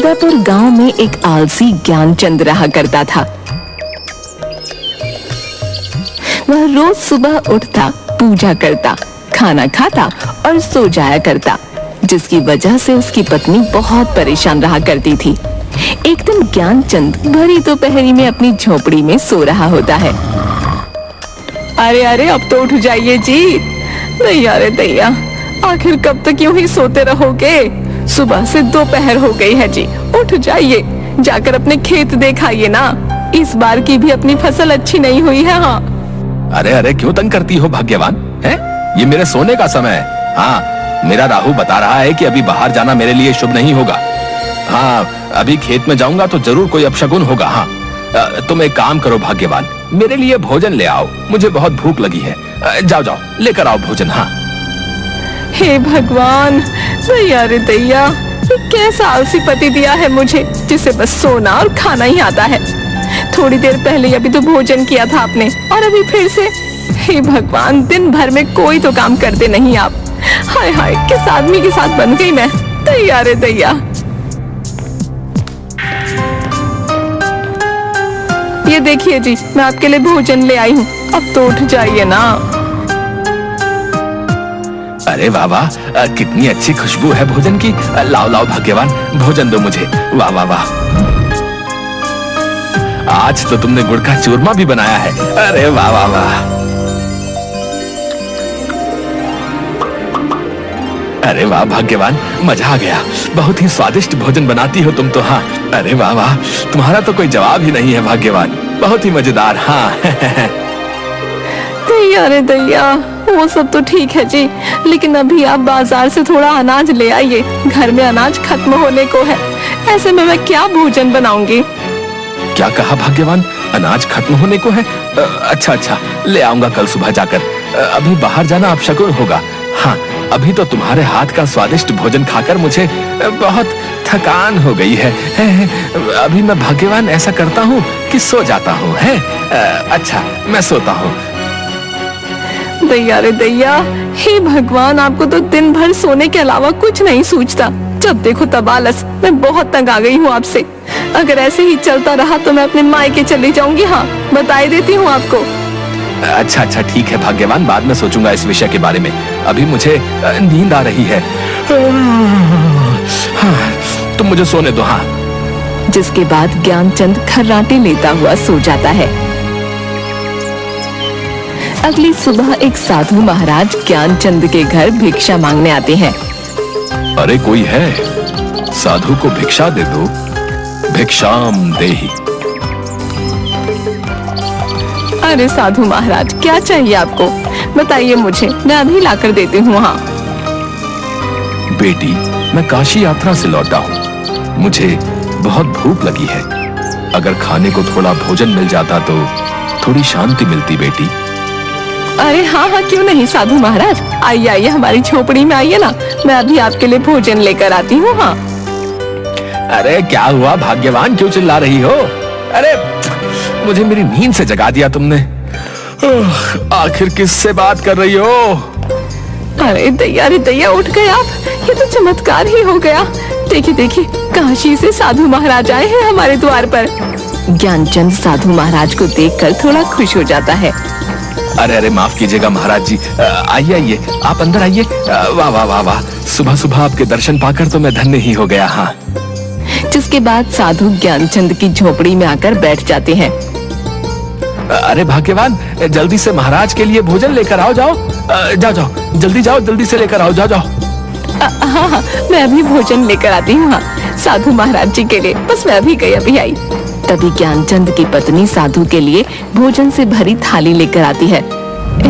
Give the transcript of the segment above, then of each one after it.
उदयपुर गांव में एक आलसी ज्ञानचंद रहा करता था। वह रोज सुबह उठता, पूजा करता, खाना खाता और सो जाया करता, जिसकी वजह से उसकी पत्नी बहुत परेशान रहा करती थी। एक दिन ज्ञानचंद भरी दोपहरी में अपनी झोपड़ी में सो रहा होता है। अरे अरे, अब तो उठ जाइए जी। दैया रे दैया, आखिर कब तक यूं ही सोते रहोगे? सुबह से दोपहर हो गई है जी, उठ जाइए, जाकर अपने खेत देखाइए ना। इस बार की भी अपनी फसल अच्छी नहीं हुई है। हाँ। अरे अरे, क्यों तंग करती हो भाग्यवान? है ये मेरे सोने का समय है। हाँ, मेरा राहु बता रहा है कि अभी बाहर जाना मेरे लिए शुभ नहीं होगा। हाँ, अभी खेत में जाऊंगा तो जरूर कोई अपशगुन होगा। हाँ, तुम एक काम करो भाग्यवान, मेरे लिए भोजन ले आओ, मुझे बहुत भूख लगी है। जाओ जाओ, लेकर आओ भोजन। हाँ। हे भगवान, दैया रे दैया, ये कैसा आलसी पति दिया है मुझे, जिसे बस सोना और खाना ही आता है। थोड़ी देर पहले अभी तो भोजन किया था आपने, और अभी फिर से। हे भगवान, दिन भर में कोई तो काम करते नहीं आप। हाय हाय, किस आदमी के साथ बन गई मैं। दैया रे दैया। ये देखिए जी, मैं आपके लिए भोजन ले आई हूँ, अब तो उठ जाइए ना। अरे वाह वाह, कितनी अच्छी खुशबू है भोजन की। लाओ लाओ भाग्यवान, भोजन दो मुझे। वाह वाह वाह, आज तो तुमने गुड़ का चूरमा भी बनाया है। अरे वाह वाह वाह। अरे वाह भाग्यवान, मजा आ गया। बहुत ही स्वादिष्ट भोजन बनाती हो तुम तो। हाँ, अरे वाह वाह, तुम्हारा तो कोई जवाब ही नहीं है भाग्यवान, बहुत ही मजेदार। हाँ। दैया रे दैया, वो सब तो ठीक है जी, लेकिन अभी आप बाजार से थोड़ा अनाज ले आइए। घर में अनाज खत्म होने को है, ऐसे में मैं क्या भोजन बनाऊंगी? क्या कहा भाग्यवान? अनाज खत्म होने को है? अच्छा अच्छा, ले आऊंगा कल सुबह जाकर। अभी बाहर जाना अपशगुन होगा। हाँ, अभी तो तुम्हारे हाथ का स्वादिष्ट भोजन खाकर मुझे बहुत थकान हो गई है। अभी मैं भाग्यवान ऐसा करता हूँ कि सो जाता हूँ। अच्छा, मैं सोता हूँ। दैया रे दैया, हे भगवान, आपको तो दिन भर सोने के अलावा कुछ नहीं सूझता। जब देखो तब आलस। मैं बहुत तंग आ गई हूँ आपसे। अगर ऐसे ही चलता रहा तो मैं अपने मायके चली जाऊंगी। हाँ, बता देती हूँ आपको। अच्छा अच्छा, ठीक है भाग्यवान, बाद में सोचूंगा इस विषय के बारे में। अभी मुझे नींद आ रही है। हाँ, तुम मुझे सोने दो। हाँ। जिसके बाद ज्ञानचंद खर्राटे लेता हुआ सो जाता है। अगली सुबह एक साधु महाराज ज्ञानचंद के घर भिक्षा मांगने आते हैं। अरे कोई है? साधु को भिक्षा दे दो, भिक्षाम देहि। अरे साधु महाराज, क्या चाहिए आपको? बताइए मुझे, मैं अभी लाकर देती हूँ। हाँ। बेटी, मैं काशी यात्रा से लौटा हूँ, मुझे बहुत भूख लगी है। अगर खाने को थोड़ा भोजन मिल जाता तो थोड़ी शांति मिलती बेटी। अरे हाँ हाँ, क्यों नहीं साधु महाराज, आइए आइए, हमारी झोपड़ी में आइए ना, मैं अभी आपके लिए भोजन लेकर आती हूँ। हाँ। अरे क्या हुआ भाग्यवान, क्यों चिल्ला रही हो? अरे मुझे मेरी नींद से जगा दिया तुमने। आखिर किससे बात कर रही हो? अरे दैया रे दैया, उठ गए आप, ये तो चमत्कार ही हो गया। देखिए देखिए, काशी से साधु महाराज आए हैं हमारे द्वार पर। ज्ञानचंद साधु महाराज को देखकर थोड़ा खुश हो जाता है। अरे अरे, माफ कीजिएगा महाराज जी, आइए आइए, आप अंदर आइए। वाह वाह वाह वाह, सुबह सुबह आपके दर्शन पाकर तो मैं धन्य ही हो गया। हाँ। जिसके बाद साधु ज्ञानचंद की झोपड़ी में आकर बैठ जाते हैं। अरे भाग्यवान, जल्दी से महाराज के लिए भोजन लेकर आओ। जाओ जाओ जाओ, जल्दी जाओ, जल्दी से लेकर आओ। जाओ जाओ। हाँ हाँ, मैं अभी भोजन लेकर आती हूँ। हाँ, साधु महाराज जी के लिए, बस मैं अभी गई, अभी आई। तभी ज्ञानचंद की पत्नी साधु के लिए भोजन से भरी थाली लेकर आती है।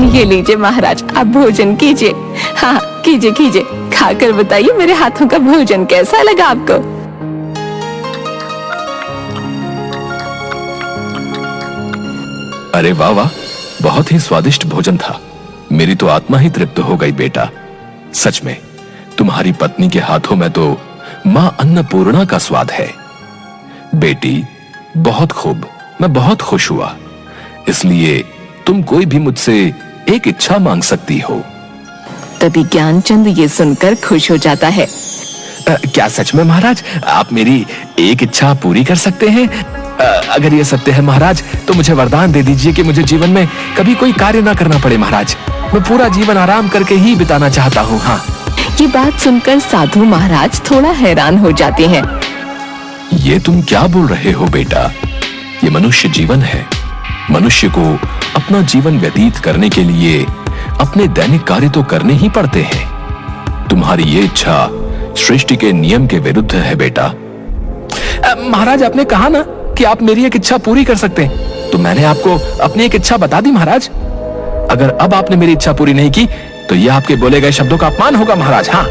ये लीजिए महाराज, आप भोजन कीजिए। हाँ, कीजिए कीजिए, खाकर बताइए मेरे हाथों का भोजन कैसा लगा आपको। अरे वाह वाह, बहुत ही स्वादिष्ट भोजन था। मेरी तो आत्मा ही तृप्त हो गई बेटा। सच में तुम्हारी पत्नी के हाथों में तो मां अन्नपूर्णा का स्वाद है। बेटी बहुत खूब, मैं बहुत खुश हुआ। इसलिए तुम कोई भी मुझसे एक इच्छा मांग सकती हो। तभी ज्ञानचंद ये सुनकर खुश हो जाता है। क्या सच में महाराज आप मेरी एक इच्छा पूरी कर सकते हैं? अगर ये सत्य है महाराज तो मुझे वरदान दे दीजिए कि मुझे जीवन में कभी कोई कार्य ना करना पड़े महाराज। मैं पूरा जीवन आराम करके ही बिताना चाहता हूँ। हाँ। ये बात सुनकर साधु महाराज थोड़ा हैरान हो जाते हैं। ये तुम क्या बोल रहे हो बेटा? ये मनुष्य जीवन है। मनुष्य को अपना जीवन व्यतीत करने के लिए अपने दैनिक कार्य तो करने ही पड़ते हैं। तुम्हारी ये इच्छा सृष्टि के नियम के विरुद्ध है बेटा। महाराज आपने कहा ना कि आप मेरी एक इच्छा पूरी कर सकते हैं, तो मैंने आपको अपनी एक इच्छा बता दी महाराज। अगर अब आपने मेरी इच्छा पूरी नहीं की तो यह आपके बोले गए शब्दों का अपमान होगा महाराज। हाँ।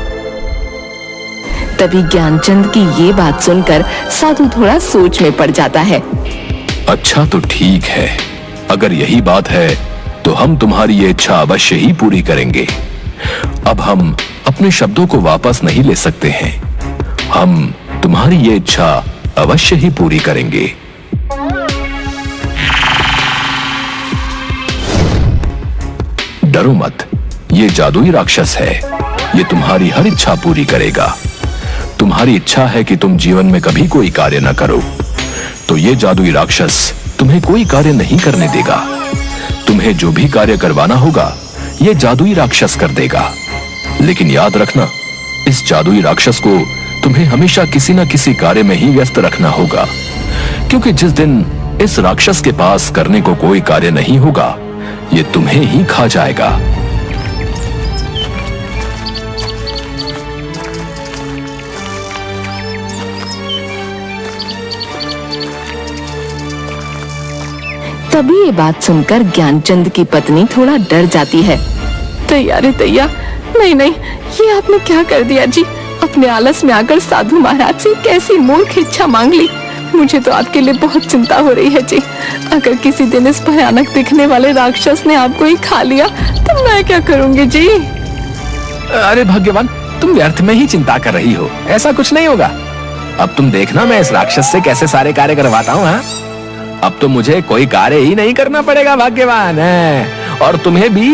तभी ज्ञानचंद की ये बात सुनकर साधु थोड़ा सोच में पड़ जाता है। अच्छा तो ठीक है, अगर यही बात है तो हम तुम्हारी ये इच्छा अवश्य ही पूरी करेंगे। अब हम अपने शब्दों को वापस नहीं ले सकते हैं। हम तुम्हारी ये इच्छा अवश्य ही पूरी करेंगे। डरो मत, ये जादुई राक्षस है। ये तुम्हारी हर इच्छा पूरी करेगा। तुम्हारी इच्छा है कि तुम जीवन में कभी कोई कार्य न करो, तो ये जादुई राक्षस तुम्हें कोई कार्य नहीं करने देगा। तुम्हें जो भी कार्य करवाना होगा ये जादुई राक्षस कर देगा। लेकिन याद रखना, इस जादुई राक्षस को तुम्हें हमेशा किसी न किसी कार्य में ही व्यस्त रखना होगा, क्योंकि जिस दिन इस राक्षस के पास करने को कोई कार्य नहीं होगा ये तुम्हें ही खा जाएगा। तभी ये बात सुनकर ज्ञानचंद की पत्नी थोड़ा डर जाती है। दैया रे दैया, नहीं नहीं, ये आपने क्या कर दिया जी? अपने आलस में आकर साधु महाराज से कैसी मूर्ख इच्छा मांग ली। मुझे तो आपके लिए बहुत चिंता हो रही है जी। अगर किसी दिन इस भयानक दिखने वाले राक्षस ने आपको ही खा लिया तो मैं क्या करूंगी जी? अरे भाग्यवान, तुम व्यर्थ में ही चिंता कर रही हो। ऐसा कुछ नहीं होगा। अब तुम देखना मैं इस राक्षस से कैसे सारे कार्य करवाता हूँ। हाँ? अब तो मुझे कोई कार्य ही नहीं करना पड़ेगा भाग्यवान है, और तुम्हें भी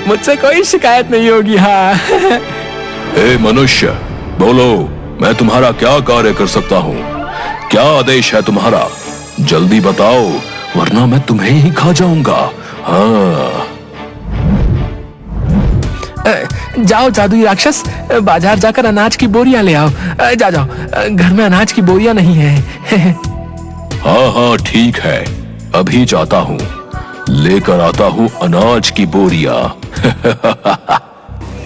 मुझसे कोई शिकायत नहीं होगी। हाँ। हे मनुष्य, बोलो, मैं तुम्हारा क्या कार्य कर सकता हूँ? क्या आदेश है तुम्हारा? जल्दी बताओ, वरना मैं तुम्हें ही खा जाऊंगा। हाँ। जाओ जादुई राक्षस, बाजार जाकर अनाज की बोरियां ले आओ। जा जाओ, घर में अनाज की बोरियां नहीं है। हाँ हाँ ठीक है, अभी जाता हूँ, लेकर आता हूँ अनाज की बोरियां।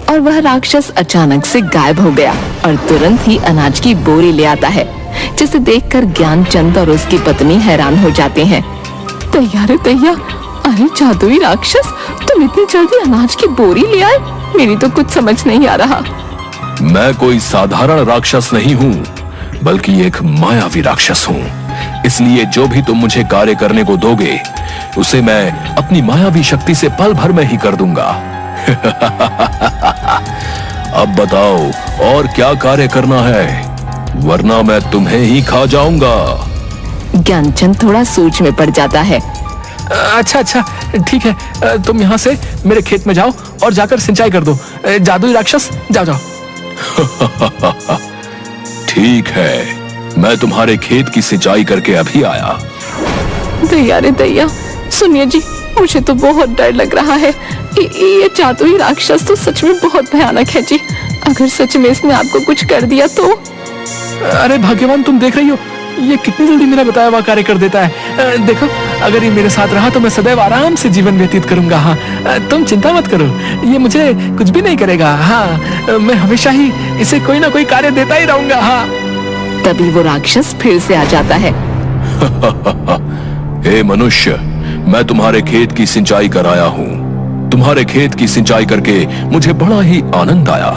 और वह राक्षस अचानक से गायब हो गया और तुरंत ही अनाज की बोरी ले आता है, जिसे देखकर ज्ञानचंद और उसकी पत्नी हैरान हो जाते हैं। दैया रे दैया, अरे जादुई राक्षस, तुम इतनी जल्दी अनाज की बोरी ले आए? मेरी तो कुछ समझ नहीं आ रहा। मैं कोई साधारण राक्षस नहीं हूँ, बल्कि एक मायावी राक्षस हूँ। इसलिए जो भी तुम मुझे कार्य करने को दोगे उसे मैं अपनी मायावी शक्ति से पल भर में ही कर दूंगा। अब बताओ और क्या कार्य करना है, वरना मैं तुम्हें ही खा जाऊंगा। ज्ञानचंद थोड़ा सोच में पड़ जाता है। अच्छा अच्छा ठीक है, तुम यहाँ से मेरे खेत में जाओ और जाकर सिंचाई कर दो। जादुई राक्षस, जाओ जाओ। ठीक है, मैं तुम्हारे खेत की सिंचाई करके अभी आया। दैया रे दैया, सुनिए जी, मुझे तो बहुत डर लग रहा है। ये जादुई राक्षस तो सच में बहुत भयानक है जी। अगर सच में इसने आपको कुछ कर दिया तो? अरे भाग्यवान, तुम देख रही हो ये कितनी जल्दी मेरा बताया हुआ कार्य कर देता है। देखो, अगर ये मेरे साथ रहा तो मैं सदैव आराम से जीवन व्यतीत करूंगा। हाँ, तुम चिंता मत करो, ये मुझे कुछ भी नहीं करेगा। हाँ, मैं हमेशा ही इसे कोई ना कोई कार्य देता ही रहूंगा। हाँ। तभी वो राक्षस फिर से आ जाता है। हे मनुष्य, मैं तुम्हारे खेत की सिंचाई कर आया हूँ। तुम्हारे खेत की सिंचाई करके मुझे बड़ा ही आनंद आया,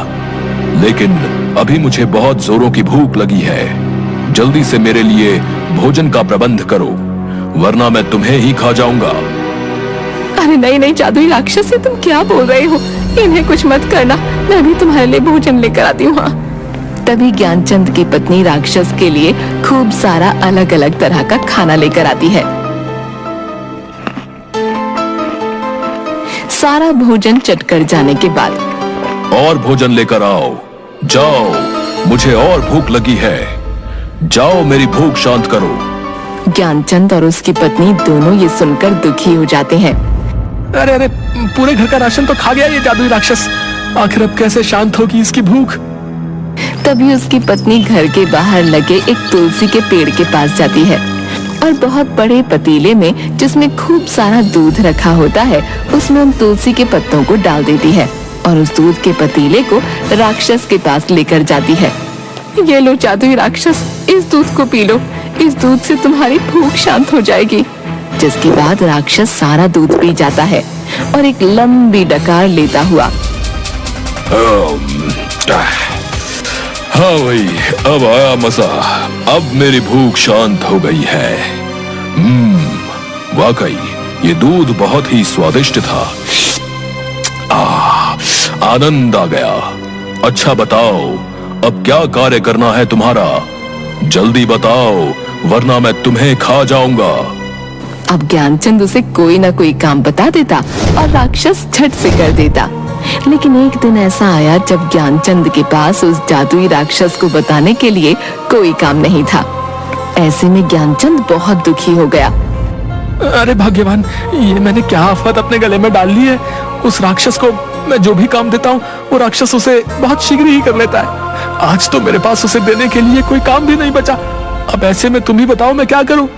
लेकिन अभी मुझे बहुत जोरों की भूख लगी है। जल्दी से मेरे लिए भोजन का प्रबंध करो, वरना मैं तुम्हें ही खा जाऊंगा। अरे नहीं नहीं जादुई राक्षस, से तुम क्या बोल रहे हो? इन्हें कुछ मत करना, मैं भी तुम्हारे लिए भोजन लेकर आती हूँ। हाँ। तभी ज्ञानचंद की पत्नी राक्षस के लिए खूब सारा अलग अलग तरह का खाना लेकर आती है। सारा भोजन चटकर जाने के बाद और भोजन लेकर आओ, जाओ मुझे और भूख लगी है। जाओ मेरी भूख शांत करो। ज्ञानचंद और उसकी पत्नी दोनों ये सुनकर दुखी हो जाते हैं। अरे अरे, पूरे घर का राशन तो खा गया ये जादुई राक्षस। आखिर अब कैसे शांत होगी इसकी भूख। तभी उसकी पत्नी घर के बाहर लगे एक तुलसी के पेड़ के पास जाती है और बहुत बड़े पतीले में, जिसमें खूब सारा दूध रखा होता है, उसमें उन तुलसी के पत्तों को डाल देती है और उस दूध के पतीले को राक्षस के पास लेकर जाती है। ये लो जादुई राक्षस, इस दूध को पी लो, इस दूध से तुम्हारी भूख शांत हो जाएगी। जिसके बाद राक्षस सारा दूध पी जाता है और एक लंबी डकार लेता हुआ हाँ भाई, अब आया मजा। अब मेरी भूख शांत हो गई है। वाकई ये दूध बहुत ही स्वादिष्ट था। आनंद आ गया। अच्छा बताओ, अब क्या कार्य करना है तुम्हारा? जल्दी बताओ, वरना मैं तुम्हें खा जाऊंगा। अब ज्ञानचंद उसे कोई ना कोई काम बता देता और राक्षस झट से कर देता। लेकिन एक दिन ऐसा आया जब ज्ञानचंद के पास उस जादुई राक्षस को बताने के लिए कोई काम नहीं था। ऐसे में ज्ञानचंद बहुत दुखी हो गया। अरे भाग्यवान, ये मैंने क्या आफत अपने गले में डाल ली है। उस राक्षस को मैं जो भी काम देता हूँ, वो राक्षस उसे बहुत शीघ्र ही कर लेता है। आज तो मेरे पास उसे देने के लिए कोई काम भी नहीं बचा। अब ऐसे में तुम ही बताओ मैं क्या करूँ।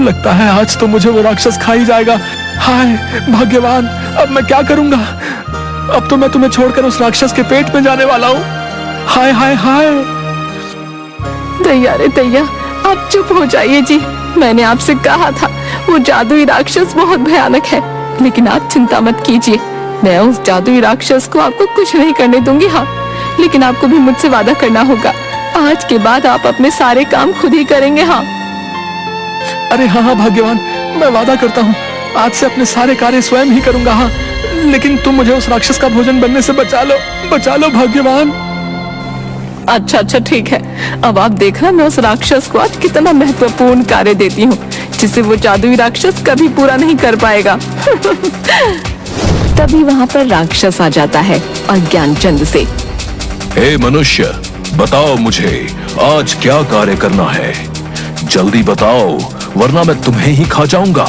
लगता है आज तो मुझे वो राक्षस खा ही जाएगा। हाय भाग्यवान, अब मैं क्या करूंगा। अब तो मैं तुम्हें छोड़कर उस राक्षस के पेट में जाने वाला हूँ। हाय हाय हाय। दैया रे दैया, आप चुप हो जाइए जी। मैंने आपसे कहा था वो जादुई राक्षस बहुत भयानक है, लेकिन आप चिंता मत कीजिए। मैं उस जादुई राक्षस को आपको कुछ नहीं करने दूंगी। हाँ, लेकिन आपको भी मुझसे वादा करना होगा। आज के बाद आप अपने सारे काम खुद ही करेंगे। हाँ। अरे हाँ हाँ भाग्यवान, मैं वादा करता हूँ आज से अपने सारे कार्य स्वयं ही करूंगा। हाँ, लेकिन तुम मुझे उस राक्षस का भोजन बनने से बचा लो भाग्यवान। अच्छा अच्छा ठीक है। अब आप देखना मैं उस राक्षस को आज कितना महत्वपूर्ण कार्य देती हूँ, जिसे वो जादुई राक्षस कभी पूरा नहीं कर पाएगा। तभी वहाँ पर राक्षस आ जाता है और ज्ञानचंद से, हे मनुष्य, बताओ मुझे आज क्या कार्य करना है। जल्दी बताओ, वरना मैं तुम्हें ही खा जाऊंगा।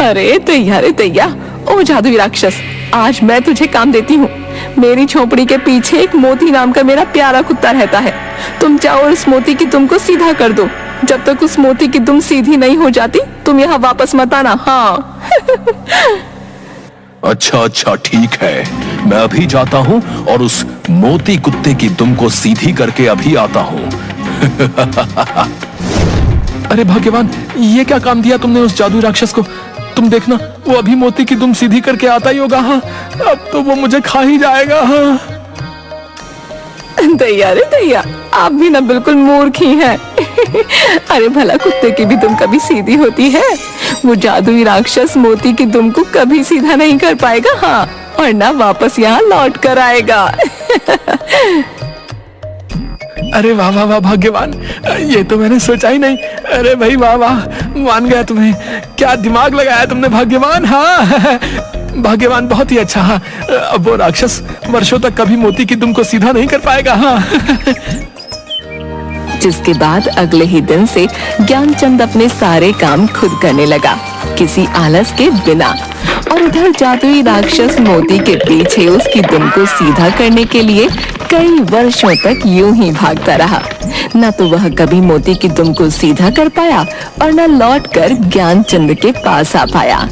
अरे दैया, ओ जादुई राक्षस, आज मैं तुझे काम देती हूँ। मेरी झोपड़ी के पीछे एक मोती नाम का मेरा प्यारा कुत्ता रहता है। तुम जाओ और उस मोती की दुम को सीधा कर दो। जब तक उस मोती की दुम सीधी नहीं हो जाती, तुम यहाँ वापस मत आना। हाँ। अच्छा ठीक है, मैं अभी जाता हूँ और उस मोती कुत्ते की दुम को सीधी करके अभी आता हूँ। अरे भाग्यवान, ये क्या काम दिया तुमने उस जादुई राक्षस को। तुम देखना, वो अभी मोती की दुम सीधी करके आता ही होगा। हाँ, अब तो वो मुझे खा ही जाएगा। हाँ। दैया रे दैया, आप भी ना बिल्कुल मूर्ख ही हैं। अरे भला कुत्ते की भी दुम कभी सीधी होती है? वो जादुई राक्षस मोती की दुम को कभी सीधा नहीं कर पाएगा। हाँ, और ना वापस यहाँ लौट कर आएगा। अरे वाह वाह वाह भाग्यवान, ये तो मैंने सोचा ही नहीं। अरे भाई वाह वाह, मान गया तुम्हें। क्या दिमाग लगाया तुमने भाग्यवान। हाँ भाग्यवान, बहुत ही अच्छा। हाँ, अब वो राक्षस वर्षों तक कभी मोती की दुम को सीधा नहीं कर पाएगा। हाँ। जिसके बाद अगले ही दिन से ज्ञानचंद अपने सारे काम खुद करने लगा, किसी आलस के बिना। और उधर जादुई राक्षस मोती के पीछे उसकी दुम को सीधा करने के लिए कई वर्षों तक यूं ही भागता रहा। न तो वह कभी मोती की दुम को सीधा कर पाया और न लौटकर ज्ञानचंद के पास आ पाया।